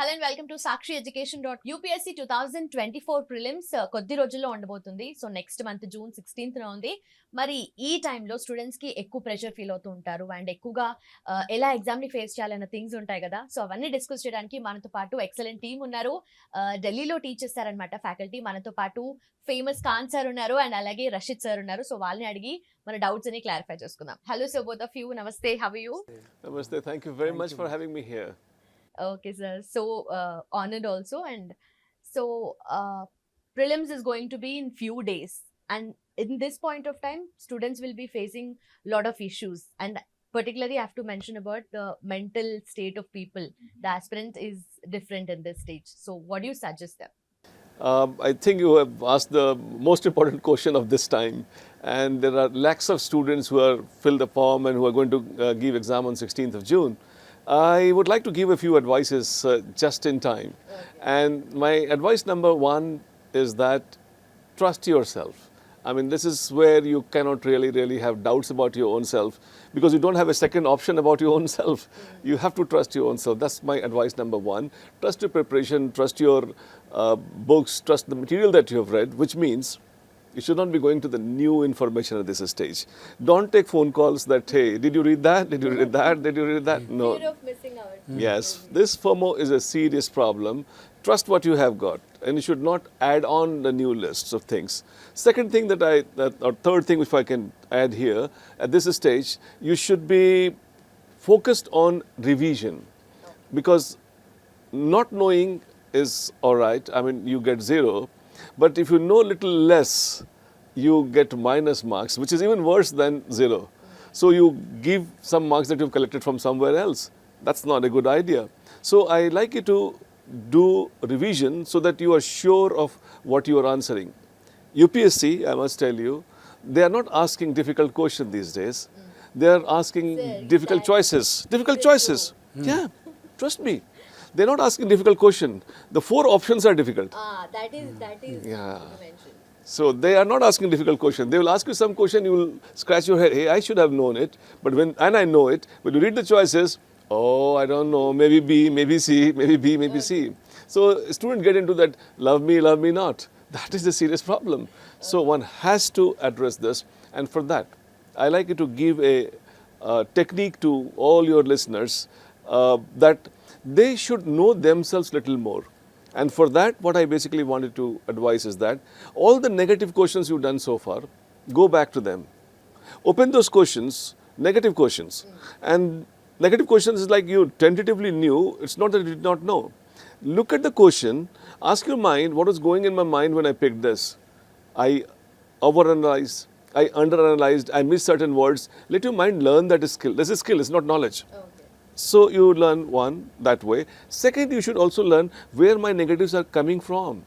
Hello and welcome to Sakshi Education. UPSC 2024 prelims కొద్ది రోజుల్లో ఉండబోతుంది. So next month June 16th ఉంది. మరి ఈ టైంలో స్టూడెంట్స్ కి ఎక్కువ ప్రెషర్ ఫీల్ అవుతూ ఉంటారు అండ్ ఎక్కువగా ఎలా ఎగ్జామ్ ని ఫేస్ చేయాలన్న థింగ్స్ ఉంటాయి కదా. సో అవన్నీ డిస్కస్ చేయడానికి మనతో పాటు ఎక్సలెంట్ టీమ్ ఉన్నారు. ఢిల్లీలో టీచ్ చేస్తారనమాట ఫ్యాకల్టీ. మనతో పాటు ఫేమస్ ఖాన్ సార్ ఉన్నారు అండ్ అలాగే రషీద్ సార్ ఉన్నారు. సో వాళ్ళని అడిగి మన డౌట్స్ అని క్లారిఫై చేసుకుందాం. Hello so both of you, నమస్తే, how are you? Namaste. Thank you very much for having me here. Okay, sir. So honored also, and so prelims is going to be in few days, and in this point of time, students will be facing lot of issues, and particularly I have to mention about the mental state of people. The aspirant is different in this stage. So, what do you suggest them? I think you have asked the most important question of this time, and there are lakhs of students who are filled the form and who are going to give exam on 16th of June. I would like to give a few advices just in time. Okay. And my advice number one is that trust yourself. I mean, this is where you cannot really have doubts about your own self, because you don't have a second option about your own self. You have to trust your own self. That's my advice number one. Trust your preparation, trust your books, trust the material that you have read, which means you should not be going to the new information at this stage. Don't take phone calls that, hey, did you read that? Did you read that? Did you read that? No. Fear of missing out. Yes, this FOMO is a serious problem. Trust what you have got, and you should not add on the new lists of things. Second thing or third thing which I can add here, at this stage, you should be focused on revision, because not knowing is all right. I mean, you get 0, but if you know little less, you get minus marks, which is even worse than 0. So you give some marks that you've collected from somewhere else. That's not a good idea. So I like you to do revision so that you are sure of what you are answering. UPSC, I must tell you, they are not asking difficult questions these days. They are asking difficult choices. Difficult choices. Yeah, trust me. They're not asking difficult question. The 4 options are difficult. That is Yeah. you mentioned. So they are not asking difficult question. They will ask you some question, you will scratch your head. Hey, I should have known it. But and I know it. But you read the choices. Oh, I don't know. Maybe B, maybe C, maybe B, maybe C. So students get into that love me not. That is a serious problem. So one has to address this. And for that, I like you to give a technique to all your listeners that they should know themselves little more. And for that, what I basically wanted to advise is that all the negative questions you've done so far, go back to them. Open those questions, negative questions. And negative questions is like you tentatively knew, it's not that you did not know. Look at the question, ask your mind, what was going in my mind when I picked this? I overanalyzed, I underanalyzed, I missed certain words. Let your mind learn that is skill. This is skill, it's not knowledge. Okay. So you learn one that way. Second, you should also learn where my negatives are coming from.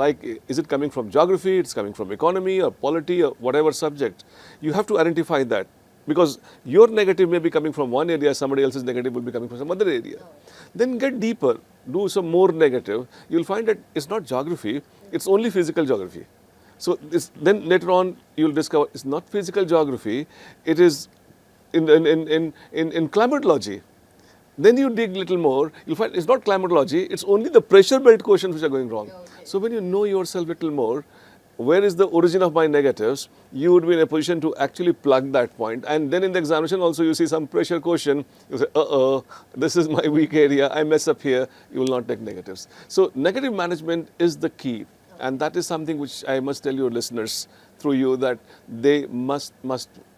Like, is it coming from geography, it's coming from economy or polity or whatever subject. You have to identify that, because your negative may be coming from one area, somebody else's negative will be coming from some other area. Then get deeper, do some more negative. You'll find that it's not geography, it's only physical geography. So then later on you'll discover it's not physical geography, it is in climatology. Then you dig little more, you'll find it's not climatology, it's only the pressure belt questions which are going wrong. Okay. So when you know yourself little more, where is the origin of my negatives, you would be in a position to actually plug that point. And then in the examination also you see some pressure question, you say, this is my weak area, I mess up here, you will not take negatives. So negative management is the key. And that is something which I must tell your listeners through you, that they must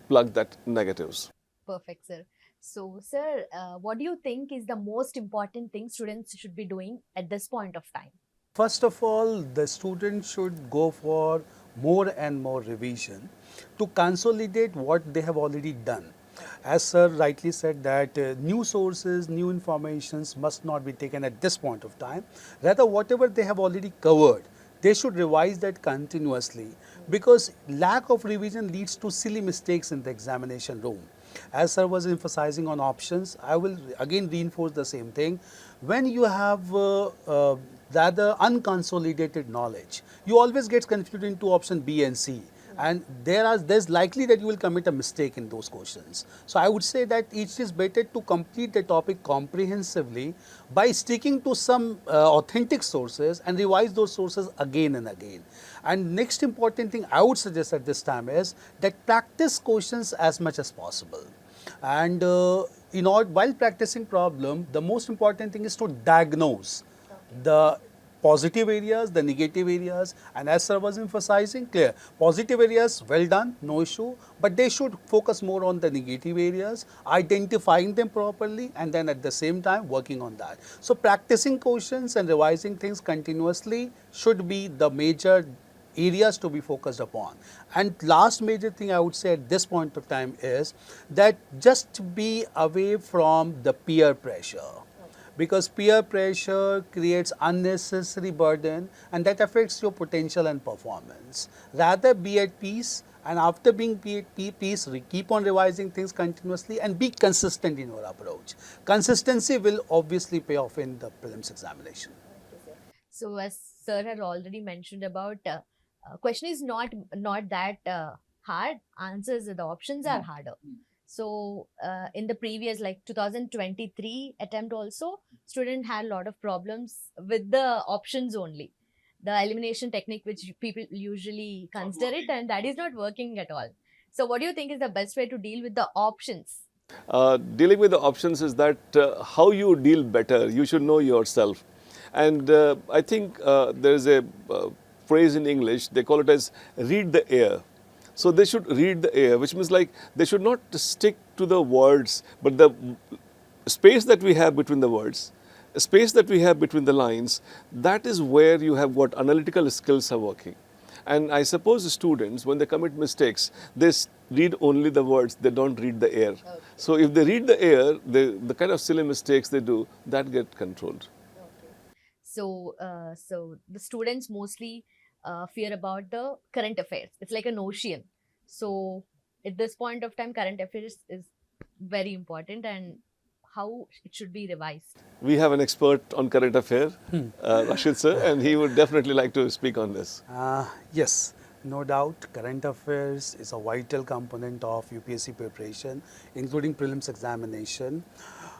plug that negatives. Perfect, sir. So, sir, what do you think is the most important thing students should be doing at this point of time? First of all, the student should go for more and more revision to consolidate what they have already done. As sir rightly said that new sources, new informations must not be taken at this point of time. Rather, whatever they have already covered, they should revise that continuously, because lack of revision leads to silly mistakes in the examination room. As sir was emphasizing on options, I will again reinforce the same thing. When you have rather unconsolidated knowledge, you always get confused into option B and C. and there's likely that you will commit a mistake in those questions. So I would say that it is better to complete the topic comprehensively by sticking to some authentic sources and revise those sources again and again. And next important thing I would suggest at this time is that practice questions as much as possible. And while practicing problem, the most important thing is to diagnose the positive areas, the negative areas, and as sir was emphasizing, clear, positive areas, well done, no issue, but they should focus more on the negative areas, identifying them properly, and then at the same time working on that. So practicing questions and revising things continuously should be the major areas to be focused upon. And last major thing I would say at this point of time is that just be away from the peer pressure, because peer pressure creates unnecessary burden and that affects your potential and performance. Rather be at peace, and after being at peace, keep on revising things continuously and be consistent in your approach. Consistency will obviously pay off in the prelims examination. So as sir had already mentioned about question is not that hard, answers, the options are harder. So in the previous like 2023 attempt also, student had a lot of problems with the options only, the elimination technique which people usually consider it, and that is not working at all. So what do you think is the best way to deal with the options? Dealing with the options is that how you deal better, you should know yourself. And I think there is a phrase in English, they call it as read the air. So they should read the air, which means like they should not stick to the words, but the space that we have between the words, space that we have between the lines, that is where you have what analytical skills are working. And I suppose the students, when they commit mistakes, they read only the words, they don't read the air. Okay. So if they read the air, the kind of silly mistakes they do, that get controlled. Okay. So, so the students mostly fear about the current affairs. It's like an ocean. So at this point of time, current affairs is very important, and how it should be revised. We have an expert on current affairs, Rashid sir, and he would definitely like to speak on this. Yes, no doubt current affairs is a vital component of UPSC preparation, including prelims examination.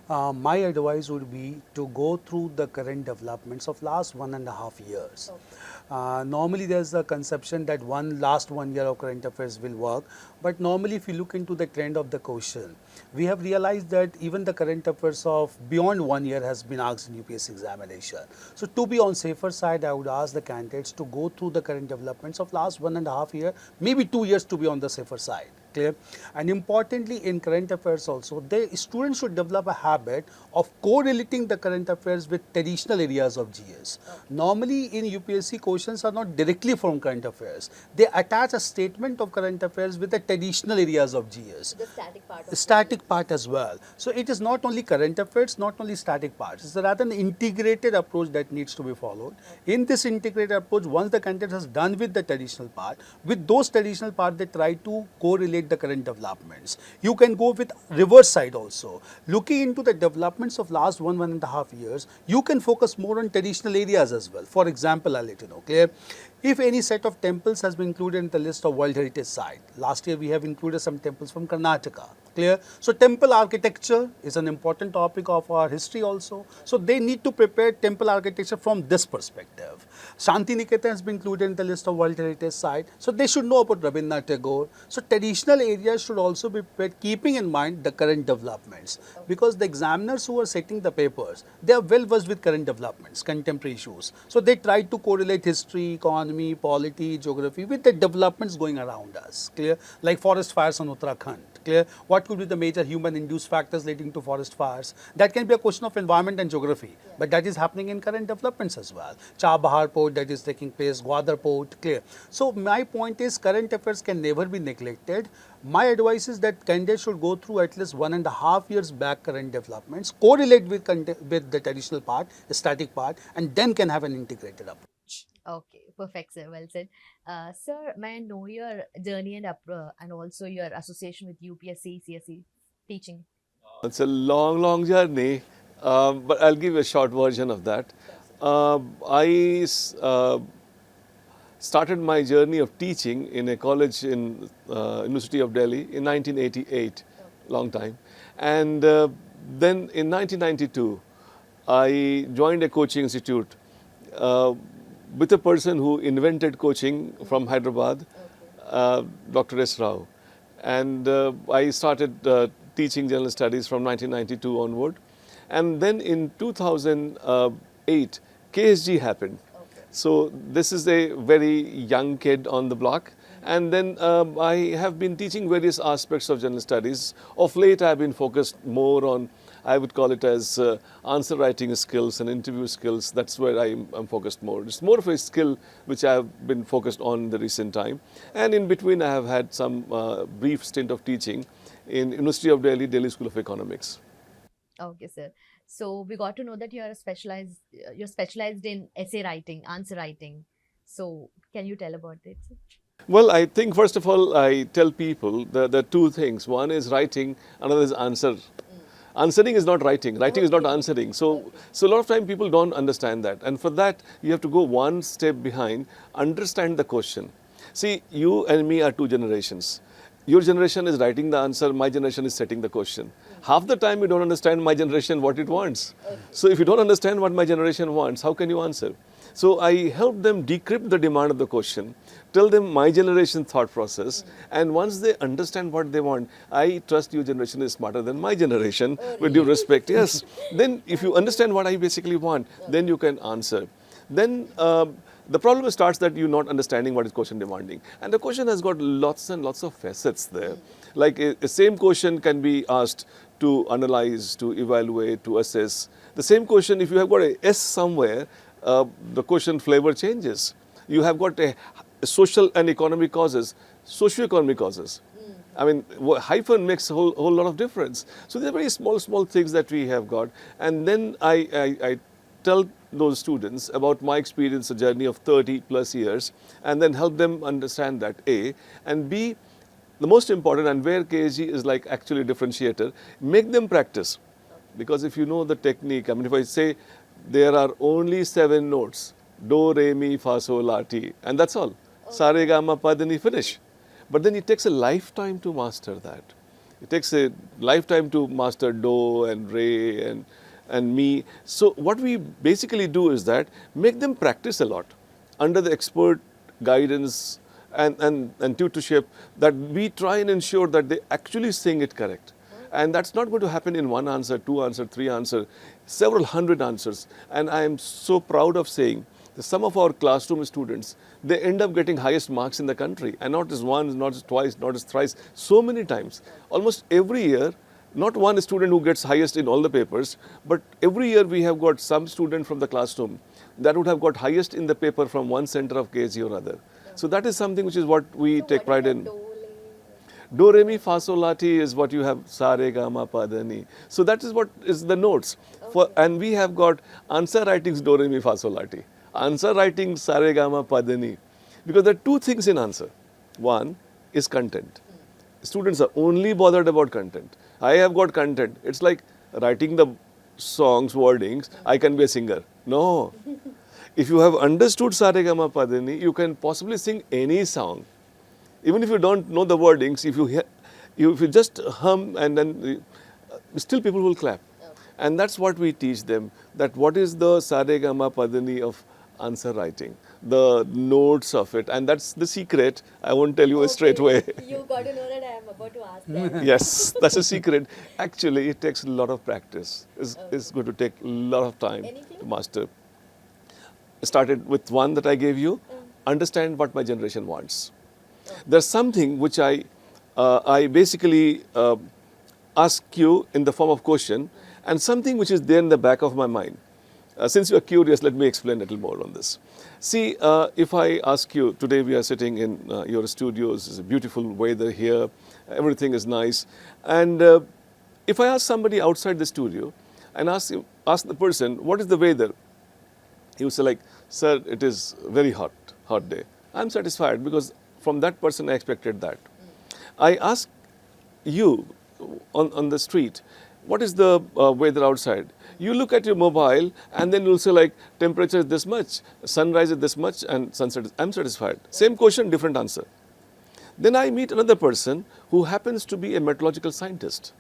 My advice would be to go through the current developments of last 1.5 years. Okay. Normally there's a conception that last 1 year of current affairs will work, but normally if you look into the trend of the question, we have realized that even the current affairs of beyond 1 year has been asked in UPSC examination. So to be on safer side, I would ask the candidates to go through the current developments of last 1.5 year, maybe 2 years to be on the safer side. Clear? And importantly, in current affairs also, the students should develop a habit of correlating the current affairs with traditional areas of GS. Okay. Normally in UPSC, questions are not directly from current affairs. They attach a statement of current affairs with the traditional areas of GS. The static part. The static part as well. So it is not only current affairs, not only static parts. It's rather an integrated approach that needs to be followed. Okay. In this integrated approach, once the candidate has done with the traditional part, with those traditional part, they try to correlate the current developments. You can go with reverse side also. Looking into the developments of last 1.5 years, you can focus more on traditional areas as well. For example, I'll let you know, clear? If any set of temples has been included in the list of World Heritage Site, last year we have included some temples from Karnataka, clear? So temple architecture is an important topic of our history also. So they need to prepare temple architecture from this perspective. Shantiniketan has been included in the list of World Heritage Site, so they should know about Rabindranath Tagore. So traditional areas should also be prepared, keeping in mind the current developments, because the examiners who are setting the papers, they are well versed with current developments, contemporary issues. So they try to correlate history, economy, polity, geography with the developments going around us, clear? Like forest fires on Uttarakhand, clear? What could be the major human-induced factors leading to forest fires? That can be a question of environment and geography, but that is happening in current developments as well. Chabahar port that is taking place, Gwadar port, clear? So my point is current affairs can never be neglected. My advice is that candidates should go through at least 1.5 years back current developments, correlate with the traditional part, the static part, and then can have an integrated approach. Okay, perfect, sir. Well said. Sir, may I know your journey and also your association with UPSC, CSE teaching? It's a long journey, but I'll give a short version of that. I started my journey of teaching in a college in University of Delhi in 1988, long time. And then in 1992, I joined a coaching institute with a person who invented coaching from Hyderabad, Dr. S. Rao. And I started teaching general studies from 1992 onward. And then in 2008, KSG happened. So this is a very young kid on the block. And then I have been teaching various aspects of general studies. Of late, I have been focused more on, I would call it as answer writing skills and interview skills. That's where I'm focused more. It's more of a skill which I have been focused on the recent time. And in between, I have had some brief stint of teaching in University of Delhi, Delhi School of Economics. Okay, sir. So we got to know that you're specialized in essay writing, answer writing. So can you tell about it, sir? Well, I think first of all, I tell people that there are two things. One is writing, another is answer. Answering is not writing. Writing is not answering. So a lot of time people don't understand that. And for that, you have to go one step behind, understand the question. See, you and me are two generations. Your generation is writing the answer, my generation is setting the question. Half the time you don't understand my generation what it wants. So if you don't understand what my generation wants, how can you answer? So I help them decrypt the demand of the question, tell them my generation thought process, and once they understand what they want, I trust your generation is smarter than my generation, with due respect, yes. Then if you understand what I basically want, then you can answer. Then the problem starts that you're not understanding what is question demanding. And the question has got lots and lots of facets there. Like a same question can be asked to analyze, to evaluate, to assess. The same question, if you have got a S somewhere, the question flavor changes. You have got a social and economic causes, socio-economic causes. I mean, hyphen makes a whole lot of difference. So there are very small things that we have got. And then I tell those students about my experience, a journey of 30 plus years, and then help them understand that, A, and B, the most important, and where KSG is like actually a differentiator, make them practice. Because if you know the technique, I mean, if I say there are only 7 notes, do, re, mi, fa, sol, la, ti, and that's all. Sa, re, ga, ma, pa, da, ni, finish. But then it takes a lifetime to master that. It takes a lifetime to master do and re and mi. So what we basically do is that make them practice a lot under the expert guidance and tutorship, that we try and ensure that they actually sing it correct. And that's not going to happen in one answer, two answer, three answer, several hundred answers. And I am so proud of saying that some of our classroom students, they end up getting highest marks in the country. And not just once, not just twice, not just thrice, so many times. Almost every year, not one student who gets highest in all the papers, but every year we have got some student from the classroom that would have got highest in the paper from one center of KSG or other. So that is something which is what we take pride in. Do, re, mi, fa, sol, la, ti is what you have, sa, re, ga, ma, pa, da, ni. So that is what is the notes. And we have got answer writings, do, re, mi, fa, sol, la, ti. Answer writing, sa, re, ga, ma, pa, da, ni. Because there are two things in answer. One is content. Students are only bothered about content. I have got content. It's like writing the songs, wordings, I can be a singer. No. If you have understood Sa Re Ga Ma Pa Da Ni, you can possibly sing any song. Even if you don't know the wordings, if you just hum and then still people will clap. And that's what we teach them, that what is the Sa Re Ga Ma Pa Da Ni of answer writing, the notes of it, and that's the secret. I won't tell you straight away. You got to know that I am about to ask that. Yes, that's a secret. Actually, it takes a lot of practice. It's going to take a lot of time to master. Started with one that I gave you. Understand what my generation wants. There's something which I basically ask you in the form of question, and something which is there in the back of my mind. Since you are curious, let me explain a little more on this. See, if I ask you, today we are sitting in your studios, it's a beautiful weather here, everything is nice. And if I ask somebody outside the studio and ask the person, what is the weather? He would say like, sir, it is very hot day. I'm satisfied because from that person I expected that. I ask you on the street, what is the weather outside? You look at your mobile and then you'll say like temperature is this much, sunrise is this much and sunset is, I'm satisfied. Same question, different answer. Then I meet another person who happens to be a meteorological scientist.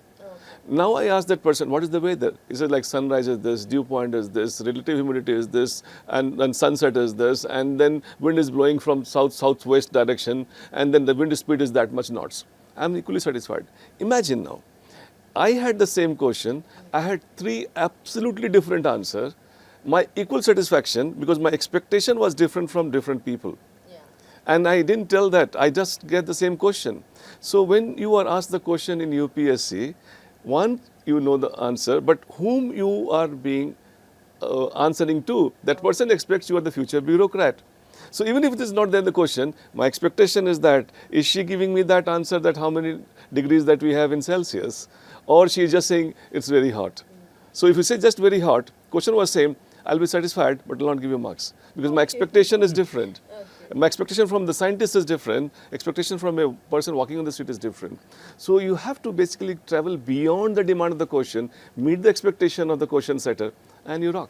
Now I ask that person, what is the weather? He says like sunrise is this, dew point is this, relative humidity is this, and sunset is this, and then wind is blowing from southwest direction, and then the wind speed is that much knots. I'm equally satisfied. Imagine now, I had the same question, I had 3 absolutely different answers, my equal satisfaction because my expectation was different from different people. And I didn't tell that, I just get the same question. So when you are asked the question in UPSC, one, you know the answer, but whom you are being answering to, that person expects you are the future bureaucrat. So even if it is not there in the question, my expectation is that, is she giving me that answer that how many degrees that we have in Celsius? Or she is just saying it's very hot. So if you say just very hot, question was same, I'll be satisfied, but will not give you marks. Because my expectation is different. My expectation from the scientist is different. Expectation from a person walking on the street is different. So you have to basically travel beyond the demand of the question, meet the expectation of the question setter, and you rock.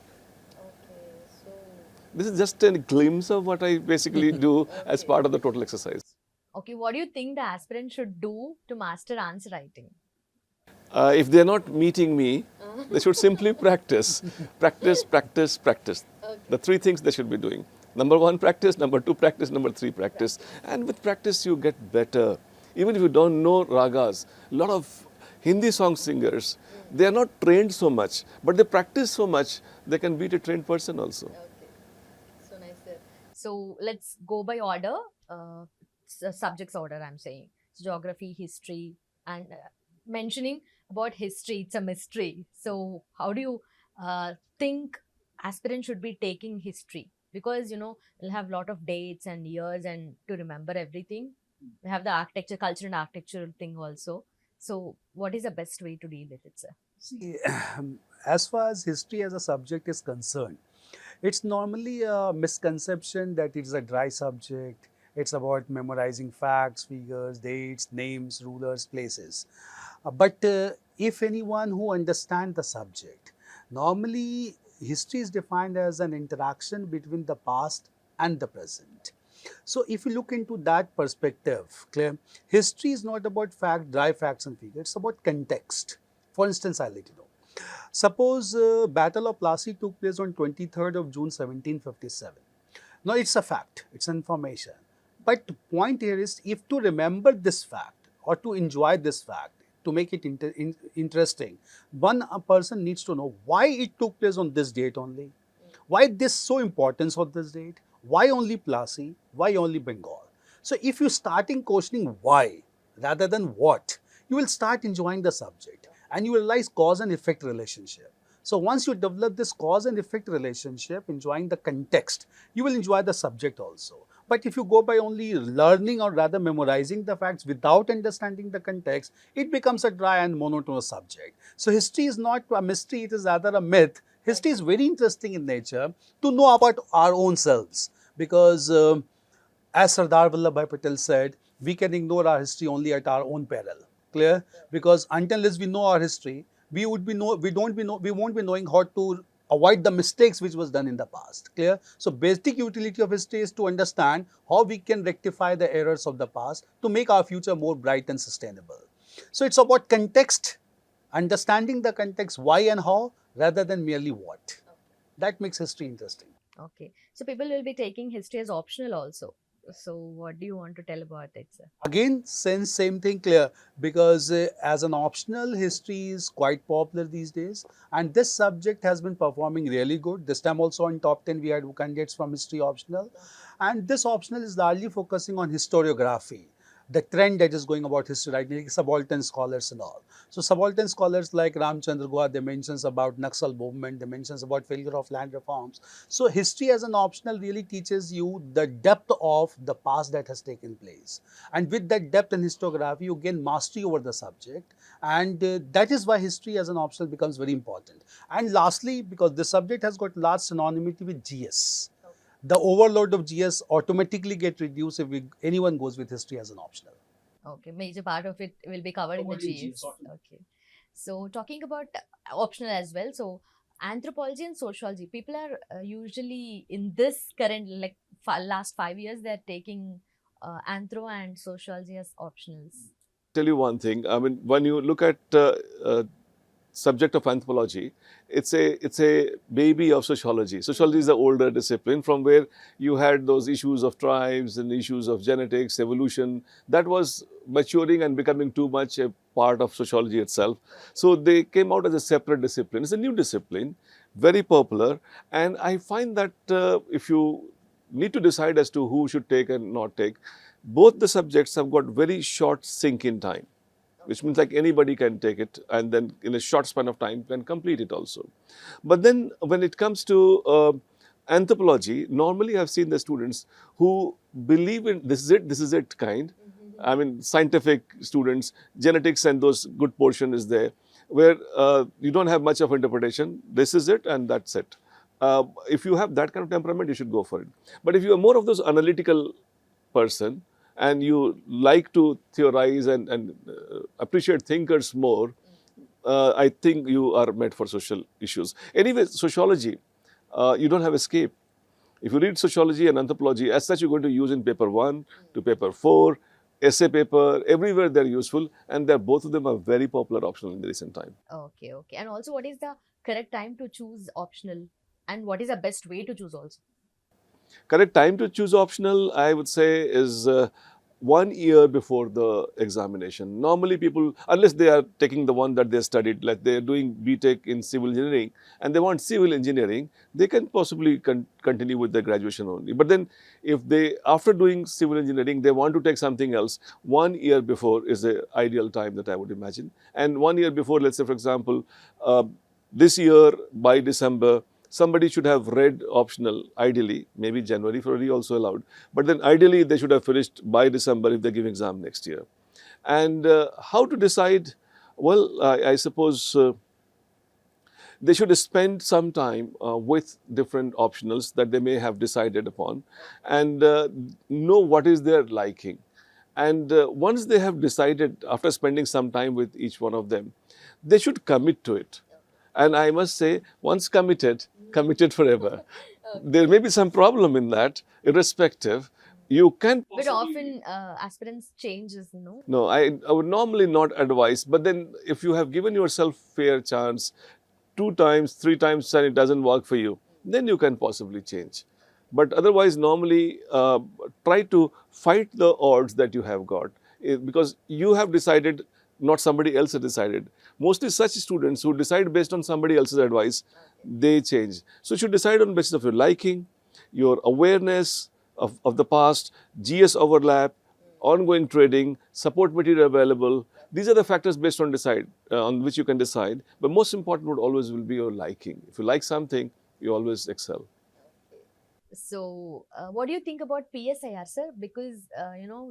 This is just a glimpse of what I basically do as part of the total exercise. Okay, what do you think the aspirant should do to master answer writing? If they're not meeting me, they should simply practice. Practice, practice, practice. The 3 things they should be doing. Number 1, practice. Number 2, practice. Number 3, practice. And with practice, you get better. Even if you don't know ragas, a lot of Hindi song singers, they are not trained so much, but they practice so much, they can beat a trained person also. So nice, sir. So let's go by order, subjects order I'm saying. So geography, history, and mentioning about history, it's a mystery. So how do you think aspirant should be taking history? Because, you know, we'll have a lot of dates and years and to remember everything. We have the architecture, culture and architectural thing also. So what is the best way to deal with it, sir? See, as far as history as a subject is concerned, it's normally a misconception that it's a dry subject. It's about memorizing facts, figures, dates, names, rulers, places. But if anyone who understands the subject, normally history is defined as an interaction between the past and the present. So if you look into that perspective, clear, history is not about dry facts and figures, it's about context. For instance, I'll let you know. Suppose Battle of Plassey took place on 23rd of June 1757. Now it's a fact, it's information. But the point here is, if to remember this fact or to enjoy this fact, to make it interesting, a person needs to know why it took place on this date only, why this so importance of this date, why only Plassey, why only Bengal. So if you starting questioning why rather than what, you will start enjoying the subject and you realize cause and effect relationship. So once you develop this cause and effect relationship, enjoying the context, you will enjoy the subject also. But if you go by only learning or rather memorizing the facts without understanding the context, it becomes a dry and monotonous subject. So history is not a mystery, it is rather a myth. History is very interesting in nature to know about our own selves, because as Sardar Vallabhbhai Patel said, we can ignore our history only at our own peril. Clear? Because until we know our history, we won't be knowing how to avoid the mistakes which was done in the past. Clear? So basic utility of history is to understand how we can rectify the errors of the past to make our future more bright and sustainable. So it's about context, understanding the context, why and how, rather than merely what. That makes history interesting. Okay. So people will be taking history as optional also. So what do you want to tell about it, sir? Again, same thing, clear, because as an optional, history is quite popular these days, and this subject has been performing really good. This time also in top 10 we had candidates from history optional, and this optional is largely focusing on historiography, the trend that is going about history right now, like subaltern scholars and all. So subaltern scholars like Ramchandra Guha, they mentions about Naxal movement, they mentions about failure of land reforms. So history as an optional really teaches you the depth of the past that has taken place. And with that depth in historiography, you gain mastery over the subject. And that is why history as an optional becomes very important. And lastly, because the subject has got large synonymity with GS. The overload of GS automatically get reduced if anyone goes with history as an optional. Okay, major part of it will be covered in the GS. Okay. So talking about optional as well. So anthropology and sociology, people are usually in this current like last 5 years they're taking anthro and sociology as optionals. Tell you one thing. I mean, when you look at subject of anthropology, it's a baby of sociology. Sociology is the older discipline from where you had those issues of tribes and issues of genetics, evolution. That was maturing and becoming too much a part of sociology itself. So they came out as a separate discipline. It's a new discipline, very popular, and I find that if you need to decide as to who should take and not take, both the subjects have got very short sink-in time, which means like anybody can take it and then in a short span of time can complete it also. But then when it comes to anthropology, normally I've seen the students who believe in this is it kind. I mean, scientific students, genetics and those good portion is there, where you don't have much of interpretation. This is it and that's it. If you have that kind of temperament, you should go for it. But if you are more of those analytical person and you like to theorize and appreciate thinkers more, I think you are meant for social issues. Anyway, sociology, you don't have escape. If you read sociology and anthropology, as such, you're going to use in paper 1 to paper 4, essay paper, everywhere they're useful, and both of them are very popular optional in the recent time. Okay, okay. And also, what is the correct time to choose optional, and what is the best way to choose also? Correct time to choose optional, I would say, is 1 year before the examination. Normally people, unless they are taking the one that they studied, like they are doing BTech in civil engineering and they want civil engineering, they can possibly continue with their graduation only. But then if they, after doing civil engineering, they want to take something else, 1 year before is the ideal time that I would imagine. And 1 year before, let's say for example, this year by December, somebody should have read optional, ideally, maybe January, February also allowed. But then ideally, they should have finished by December if they give exam next year. And how to decide? Well, I suppose they should spend some time with different optionals that they may have decided upon and know what is their liking. And once they have decided, after spending some time with each one of them, they should commit to it. And I must say, once committed forever. There may be some problem in that, irrespective. You can. But often aspirants changes, no? No, I would normally not advise. But then, if you have given yourself fair chance, 2 times, 3 times, and it doesn't work for you, then you can possibly change. But otherwise, normally try to fight the odds that you have got, because you have decided, not somebody else has decided. Mostly such students who decide based on somebody else's advice, they change. So you should decide on the basis of your liking, your awareness of the past, GS overlap, ongoing trading, support material available. These are the factors based on on which you can decide. But most important would always will be your liking. If you like something, you always excel. So what do you think about PSIR, sir? Because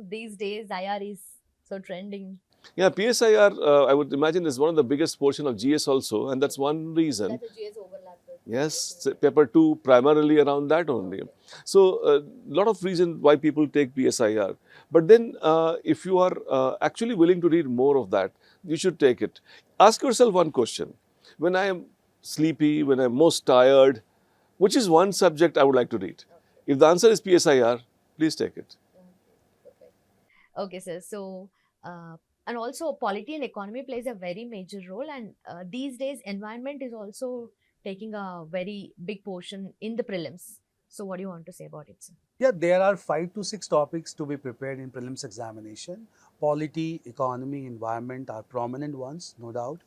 these days IR is so trending. Yeah, PSIR, I would imagine, is one of the biggest portion of GS also, and that's one reason. That the GS overlap. Yes, paper 2 primarily around that only. So, a lot of reason why people take PSIR. But then, if you are actually willing to read more of that, you should take it. Ask yourself one question. When I am sleepy, when I am most tired, which is one subject I would like to read? If the answer is PSIR, please take it. Okay, sir. So, and also polity and economy plays a very major role, and these days environment is also taking a very big portion in the prelims. So what do you want to say about it, sir? Yeah, there are 5 to 6 topics to be prepared in prelims examination. Polity, economy, environment are prominent ones, no doubt.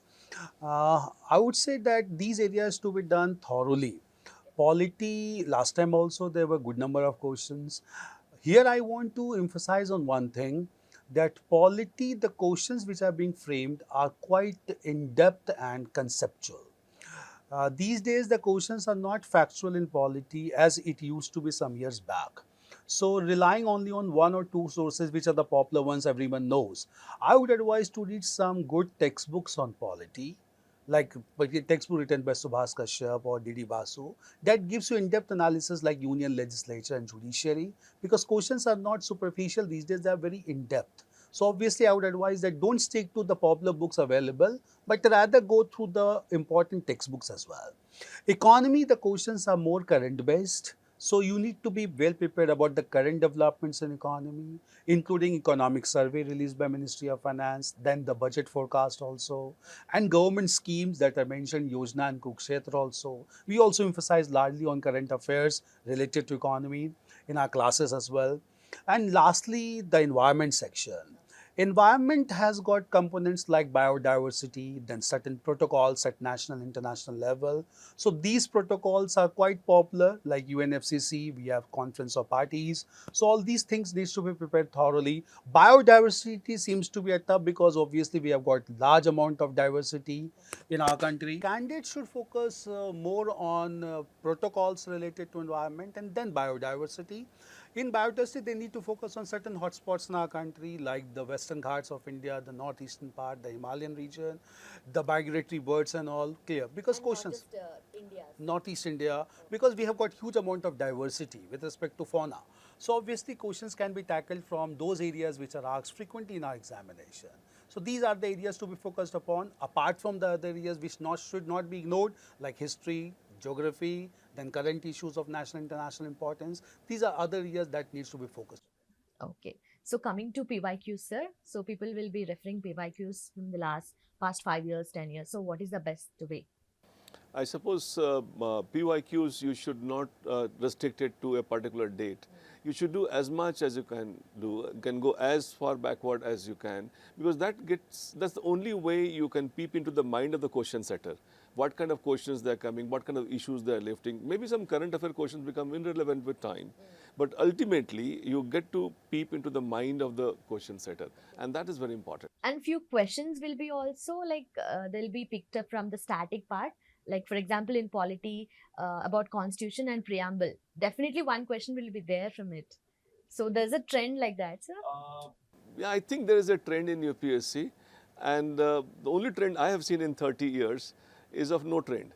I would say that these areas to be done thoroughly. Polity, last time also there were good number of questions. Here I want to emphasize on one thing, that polity, the questions which are being framed are quite in-depth and conceptual. These days the questions are not factual in polity as it used to be some years back. So relying only on 1 or 2 sources, which are the popular ones everyone knows, I would advise to read some good textbooks on polity, like a textbook written by Subhas Kashyap or D.D. Basu, that gives you in-depth analysis like union legislature and judiciary, because questions are not superficial these days, they are very in-depth. So obviously I would advise that don't stick to the popular books available, but rather go through the important textbooks as well. Economy, the questions are more current based. So you need to be well prepared about the current developments in economy, including economic survey released by Ministry of Finance, then the budget forecast also, and government schemes that are mentioned, Yojana and Kukshetra also. We also emphasize largely on current affairs related to economy in our classes as well. And lastly, the environment section. Environment has got components like biodiversity, then certain protocols at national, international level. So these protocols are quite popular, like UNFCCC, we have Conference of Parties. So all these things needs to be prepared thoroughly. Biodiversity seems to be a tough because obviously we have got large amount of diversity in our country. Candidates should focus more on protocols related to environment and then biodiversity. In biodiversity, they need to focus on certain hotspots in our country, like the Western Ghats of India, the northeastern part, the Himalayan region, the migratory birds and all, clear. Because And questions, not just India. Northeast India, because we have got huge amount of diversity with respect to fauna. So obviously questions can be tackled from those areas which are asked frequently in our examination. So these are the areas to be focused upon, apart from the other areas which should not be ignored, like history, geography, then current issues of national international importance. These are other areas that needs to be focused. Okay. So coming to PYQs, sir. So people will be referring PYQs from the past 5 years, 10 years. So what is the best way? I suppose PYQs you should not restrict it to a particular date. You should do as much as you can do, can go as far backward as you can, because that's the only way you can peep into the mind of the question setter. What kind of questions they're coming, what kind of issues they're lifting. Maybe some current affair questions become irrelevant with time. But ultimately, you get to peep into the mind of the question setter. And that is very important. And few questions will be also like they'll be picked up from the static part. Like for example, in polity, about constitution and preamble. Definitely one question will be there from it. So there's a trend like that, sir. Yeah, I think there is a trend in UPSC. And the only trend I have seen in 30 years is of no trend.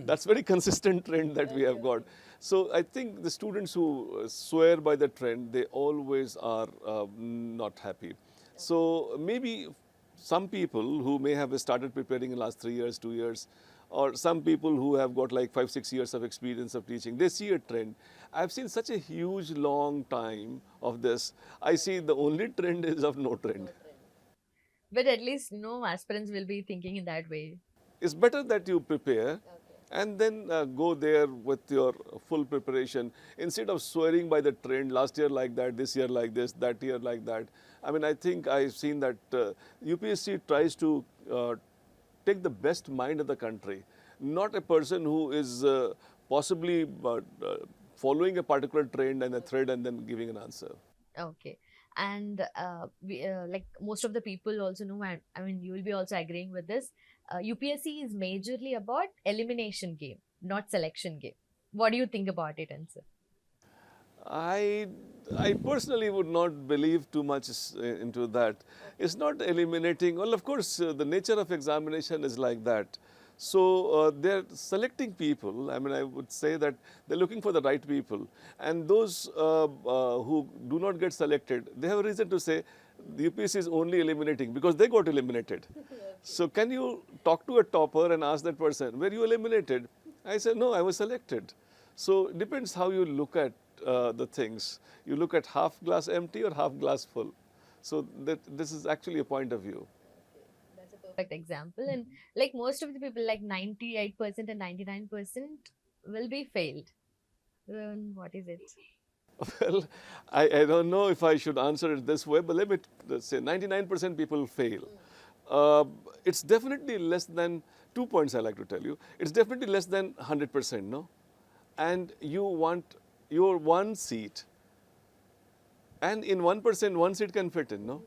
That's very consistent trend that we have got. So I think the students who swear by the trend, they always are not happy. So maybe some people who may have started preparing in the last 3 years, 2 years, or some people who have got like 5, 6 years of experience of teaching, they see a trend. I've seen such a huge long time of this. I see the only trend is of no trend. But at least, aspirants will be thinking in that way. It's better that you prepare and then go there with your full preparation instead of swearing by the trend, last year like that, this year like this, that year like that. I mean, I think I've seen that UPSC tries to take the best mind of the country, not a person who is possibly following a particular trend and a thread and then giving an answer. Okay. And like most of the people also know, and I mean, you will be also agreeing with this. UPSC is majorly about elimination game, not selection game. What do you think about it, Answer? I personally would not believe too much into that. It's not eliminating. Well, of course, the nature of examination is like that. So they're selecting people. I mean, I would say that they're looking for the right people. And those who do not get selected, they have a reason to say the UPSC is only eliminating because they got eliminated. So can you talk to a topper and ask that person, were you eliminated? I said, no, I was selected. So it depends how you look at the things. You look at half glass empty or half glass full. So this is actually a point of view. That's a perfect example. And like most of the people, like 98% and 99% will be failed. Then what is it? Well, I don't know if I should answer it this way, but let me say 99% people fail. It's definitely less than 2 points I like to tell you. It's definitely less than 100%, no? And you want your one seat. And in 1%, one seat can fit in, no?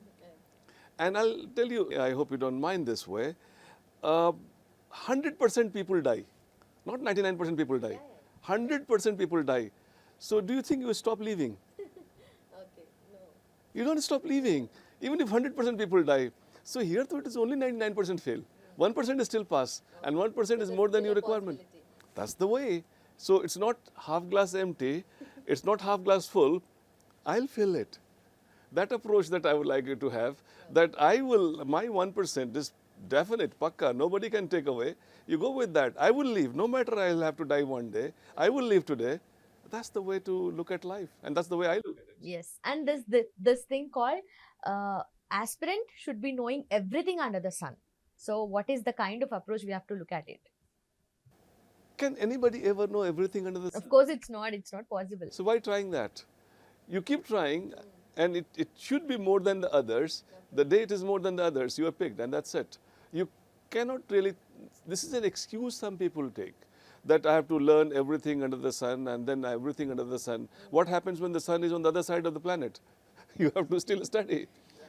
And I'll tell you, I hope you don't mind this way, 100% people die. Not 99% people die. 100% people die. So do you think you stop leaving? Okay, no. You don't stop leaving, even if 100% people die. So here though it is only 99% fail. 1% is still pass and 1% is more than your requirement. That's the way. So it's not half glass empty, it's not half glass full, I'll fill it. That approach that I would like you to have, that my 1% is definite, pakka, nobody can take away. You go with that. I will leave, no matter I'll have to die one day. I will leave today. That's the way to look at life, and that's the way I look at it. Yes, and this thing called aspirant should be knowing everything under the sun. So what is the kind of approach we have to look at it? Can anybody ever know everything under the sun? Of course, it's not possible. So why trying that? You keep trying, and it should be more than the others. The day it is more than the others, you are picked, and that's it. You cannot really, this is an excuse some people take, that I have to learn everything under the sun and then everything under the sun. What happens when the sun is on the other side of the planet? You have to still study.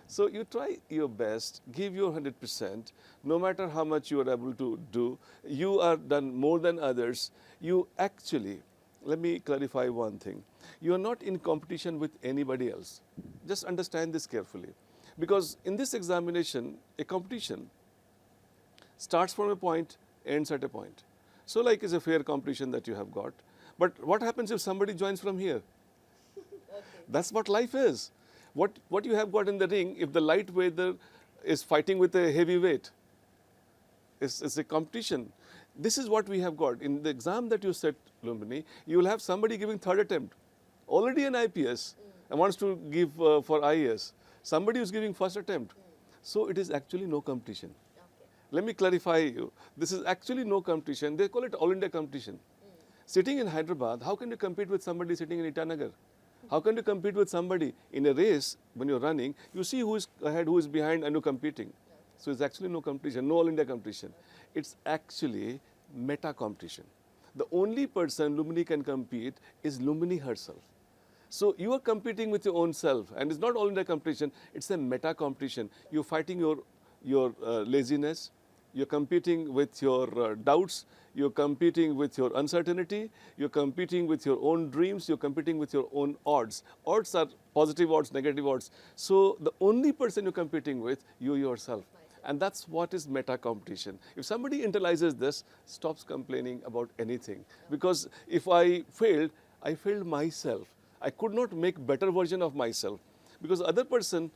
So you try your best, give your 100%, no matter how much you are able to do. You are done more than others. You actually, let me clarify one thing. You are not in competition with anybody else. Just understand this carefully. Because in this examination, a competition starts from a point, ends at a point. So like it's a fair competition that you have got. But what happens if somebody joins from here? That's what life is. What you have got in the ring, if the lightweighter is fighting with a heavyweight, it's a competition. This is what we have got. In the exam that you set, Lumbini, you will have somebody giving third attempt. Already an IPS and wants to give for IAS. Somebody who's giving first attempt. So it is actually no competition. Let me clarify you. This is actually no competition. They call it all India competition. Sitting in Hyderabad, how can you compete with somebody sitting in Itanagar? How can you compete with somebody in a race when you're running? You see who is ahead, who is behind, and you're competing. So it's actually no competition, no all India competition. It's actually meta competition. The only person Lumbini can compete is Lumbini herself. So you are competing with your own self, and it's not all India competition. It's a meta competition. You're fighting your laziness. You're competing with your doubts, you're competing with your uncertainty, you're competing with your own dreams, you're competing with your own odds. Odds are positive odds, negative odds. So the only person you're competing with, you yourself. And that's what is meta competition. If somebody internalizes this, stops complaining about anything. Because if I failed myself. I could not make better version of myself. Because the other person,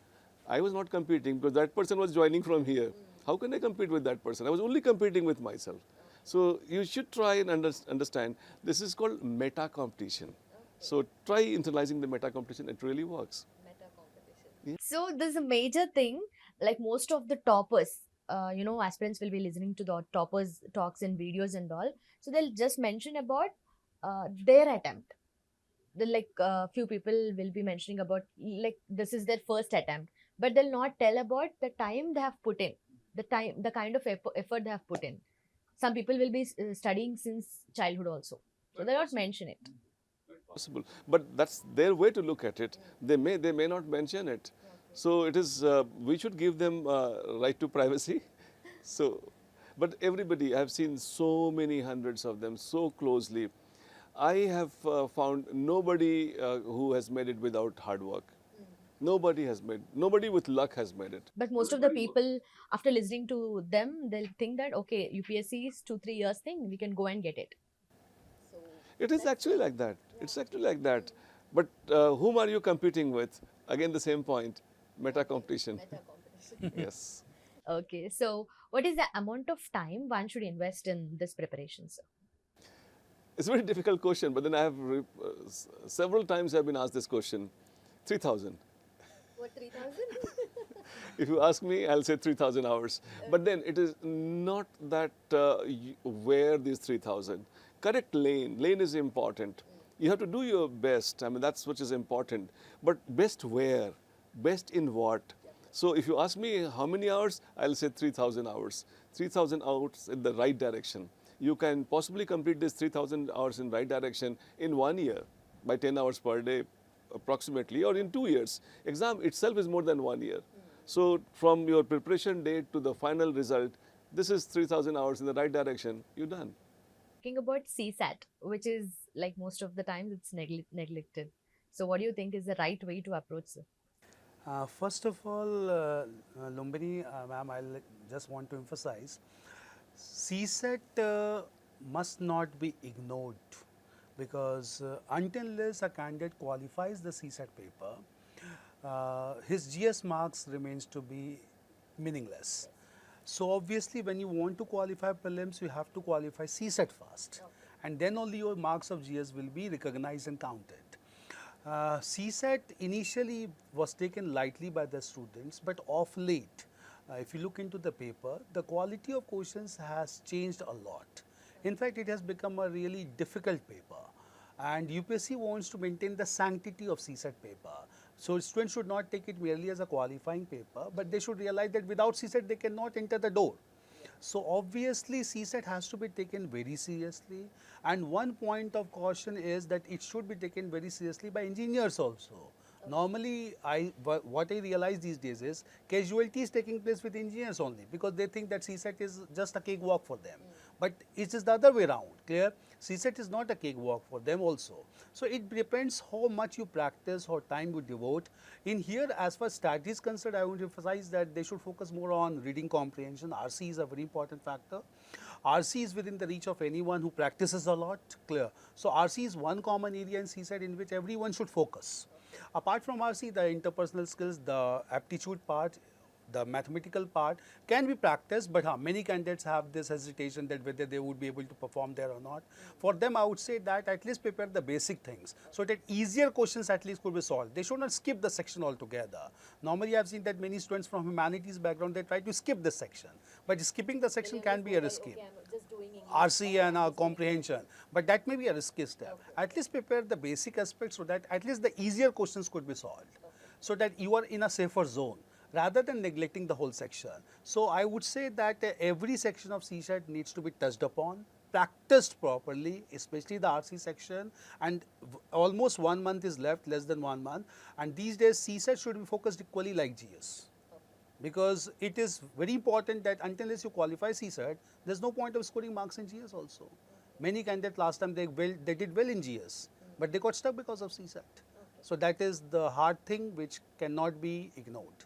I was not competing because that person was joining from here. How can I compete with that person? I was only competing with myself. So you should try and understand, this is called meta competition. So try internalizing the meta competition, it really works. Meta competition. Yeah. So there's a major thing, like most of the toppers, aspirants will be listening to the toppers talks and videos and all. So they'll just mention about their attempt. Few people will be mentioning about like this is their first attempt, but they'll not tell about the time they have put in. The kind of effort they have put in. Some people will be studying since childhood also. So they'll not mention it. Possible. But that's their way to look at it. They may not mention it. So it is, we should give them right to privacy. So, but everybody, I've seen so many hundreds of them so closely. I have found nobody who has made it without hard work. Nobody with luck has made it. But most of the people, after listening to them, they'll think that, okay, UPSC is 2-3 years thing, we can go and get it. So it is actually like that. It's actually like that. But whom are you competing with? Again, the same point, meta competition. Meta competition. Yes. Okay, so what is the amount of time one should invest in this preparation, sir? It's a very difficult question, but then I have several times I've been asked this question. 3,000. What, 3,000? If you ask me, I'll say 3,000 hours. But then it is not that where these 3,000. Correct lane. Lane is important. You have to do your best. I mean, that's what is important. But best where? Best in what? So if you ask me how many hours, I'll say 3,000 hours. 3,000 hours in the right direction. You can possibly complete this 3,000 hours in right direction in 1 year by 10 hours per day approximately, or in 2 years. Exam itself is more than 1 year. So from your preparation date to the final result, this is 3,000 hours in the right direction, you're done. Talking about CSAT, which is like most of the times it's neglected. So what do you think is the right way to approach, sir? First of all, Lumbini, ma'am, I just want to emphasize, CSAT must not be ignored, because until unless a candidate qualifies the CSAT paper, his GS marks remains to be meaningless. So obviously when you want to qualify prelims, you have to qualify CSAT first, and then only your marks of GS will be recognized and counted. CSAT initially was taken lightly by the students, but of late, if you look into the paper, the quality of questions has changed a lot. In fact, it has become a really difficult paper, and UPSC wants to maintain the sanctity of CSAT paper. So students should not take it merely as a qualifying paper, but they should realize that without CSAT they cannot enter the door. So obviously CSAT has to be taken very seriously, and one point of caution is that it should be taken very seriously by engineers also. Normally, what I realize these days is casualty is taking place with engineers only, because they think that CSAT is just a cakewalk for them. But it is the other way around, clear? CSAT is not a cakewalk for them also. So it depends how much you practice, how time you devote. In here, as far as study is concerned, I want to emphasize that they should focus more on reading comprehension. RC is a very important factor. RC is within the reach of anyone who practices a lot, clear? So RC is one common area in CSAT in which everyone should focus. Apart from RC, the interpersonal skills, the aptitude part, the mathematical part can be practiced, but many candidates have this hesitation that whether they would be able to perform there or not. For them, I would say that at least prepare the basic things so that easier questions at least could be solved. They should not skip the section altogether. Normally, I have seen that many students from humanities background, they try to skip this section, but skipping the section can be a risky. Okay, I'm just doing English. RC and comprehension, but that may be a risky step. At least prepare the basic aspects so that at least the easier questions could be solved, so that you are in a safer zone rather than neglecting the whole section. So I would say that every section of CSAT needs to be touched upon, practiced properly, especially the RC section, and almost 1 month is left, less than 1 month, and these days CSAT should be focused equally like GS. Because it is very important that unless you qualify CSAT, there is no point of scoring marks in GS also. Many candidates last time they did well in GS, but they got stuck because of CSAT. So that is the hard thing which cannot be ignored.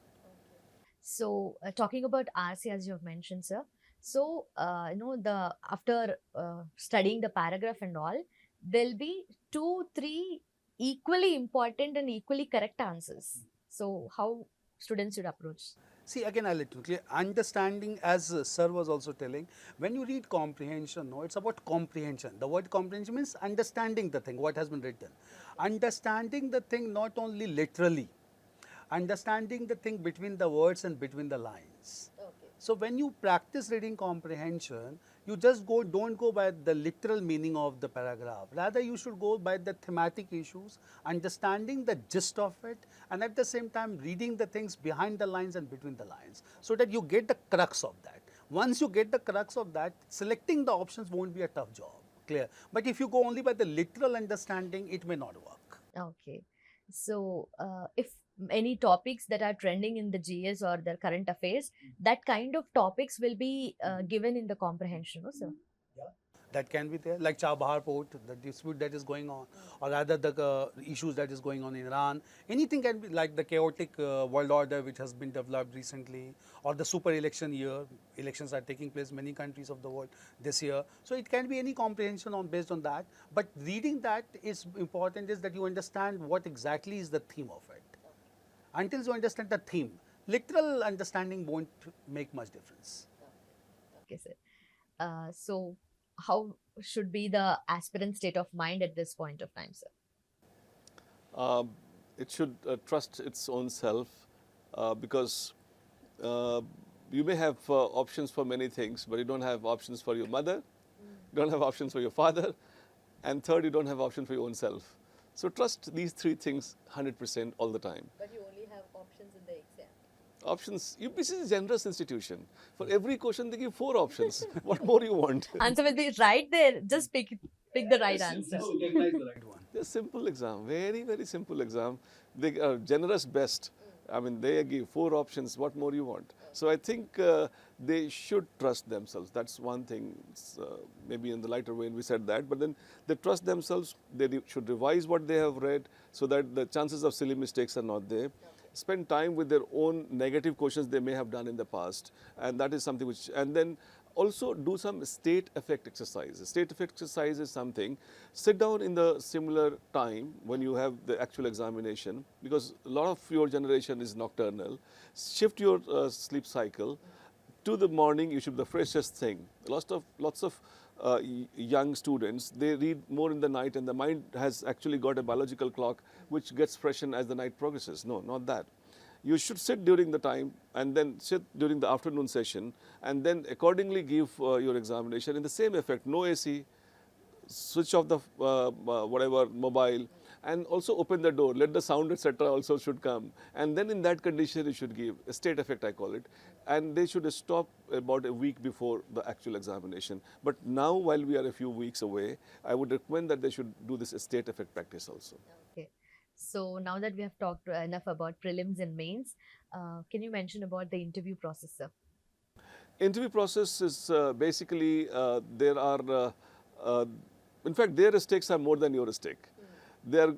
So talking about RC, as you have mentioned, sir. So after studying the paragraph and all, there'll be 2-3 equally important and equally correct answers. So how students should approach? See, again, I'll let you clear. Understanding, as sir was also telling, when you read comprehension, no, it's about comprehension. The word comprehension means understanding the thing, what has been written. Understanding the thing not only literally, understanding the thing between the words and between the lines. So when you practice reading comprehension, you just don't go by the literal meaning of the paragraph. Rather, you should go by the thematic issues, understanding the gist of it, and at the same time reading the things behind the lines and between the lines, so that you get the crux of that. Once you get the crux of that, selecting the options won't be a tough job, clear? But if you go only by the literal understanding, it may not work. Okay. So if any topics that are trending in the GS or the current affairs, that kind of topics will be given in the comprehension, no, sir? That can be there, like Chabahar port, the dispute that is going on, or rather the issues that is going on in Iran. Anything can be, like the chaotic world order which has been developed recently, or the super election year. Elections are taking place in many countries of the world this year. So it can be any comprehension based on that. But reading that is important, is that you understand what exactly is the theme of it. Until you understand the theme, literal understanding won't make much difference. Okay, sir. So how should be the aspirant state of mind at this point of time, sir? It should trust its own self, because you may have options for many things, but you don't have options for your mother, you don't have options for your father, and third, you don't have options for your own self. So trust these 3 things 100% all the time. But you only have options in the exam. Options. UPSC is a generous institution. For every question, they give 4 options. What more you want? Answer will be right there. Just pick the right answer. Recognize the right one. It's a simple exam, very, very simple exam. They are generous best. I mean, they give 4 options. What more you want? So I think they should trust themselves. That's one thing. Maybe in the lighter vein we said that, but then they trust themselves. They should revise what they have read so that the chances of silly mistakes are not there. Spend time with their own negative questions they may have done in the past, and that is something which, and then Also do some state effect exercise. State effect exercise is something, sit down in the similar time when you have the actual examination, because a lot of your generation is nocturnal. Shift your sleep cycle to the morning. You should be the freshest thing. Lots of young students, they read more in the night, and the mind has actually got a biological clock which gets freshened as the night progresses. No, not that. You should sit during the time and then sit during the afternoon session, and then accordingly give your examination in the same effect. No AC, switch off the whatever mobile, and also open the door, let the sound etc. also should come, and then in that condition you should give a state effect, I call it, and they should stop about a week before the actual examination. But now, while we are a few weeks away, I would recommend that they should do this state effect practice also. Okay. So now that we have talked enough about prelims and mains, can you mention about the interview process, sir? Interview process is basically there are, uh, in fact, their stakes are more than your stake. They are,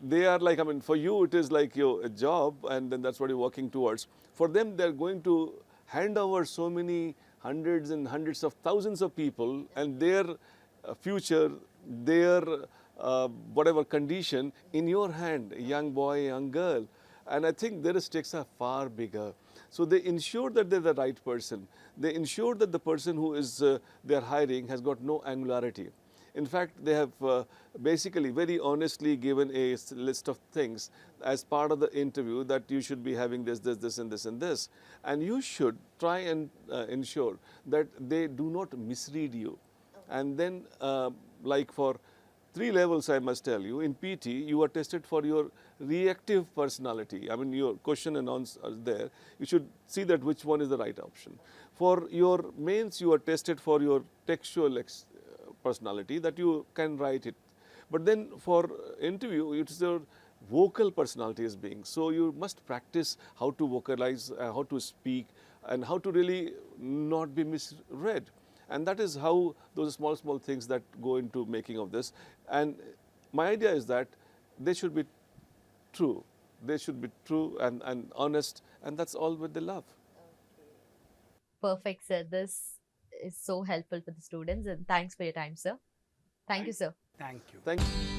they are like, I mean, for you it is like your a job, and then that's what you're working towards. For them, they're going to hand over so many hundreds and hundreds of thousands of people and their future, their whatever condition in your hand, a young boy, young girl. And I think their stakes are far bigger. So they ensure that they're the right person. They ensure that the person who is they're hiring has got no angularity. In fact, they have basically very honestly given a list of things as part of the interview, that you should be having this, this, this, and this, and this. And you should try and ensure that they do not misread you. And then, like for 3 levels, I must tell you, in PT, you are tested for your reactive personality. I mean, your question and answer are there. You should see that which one is the right option. For your mains, you are tested for your textual personality, that you can write it. But then for interview, it's your vocal personality is being. So you must practice how to vocalize, how to speak, and how to really not be misread. And that is how those small, small things that go into making of this. And my idea is that they should be true. They should be true and honest, and that's all what they love. Perfect, sir. This is so helpful for the students, and thanks for your time, sir. Thank you, sir. Thank you. Thank you.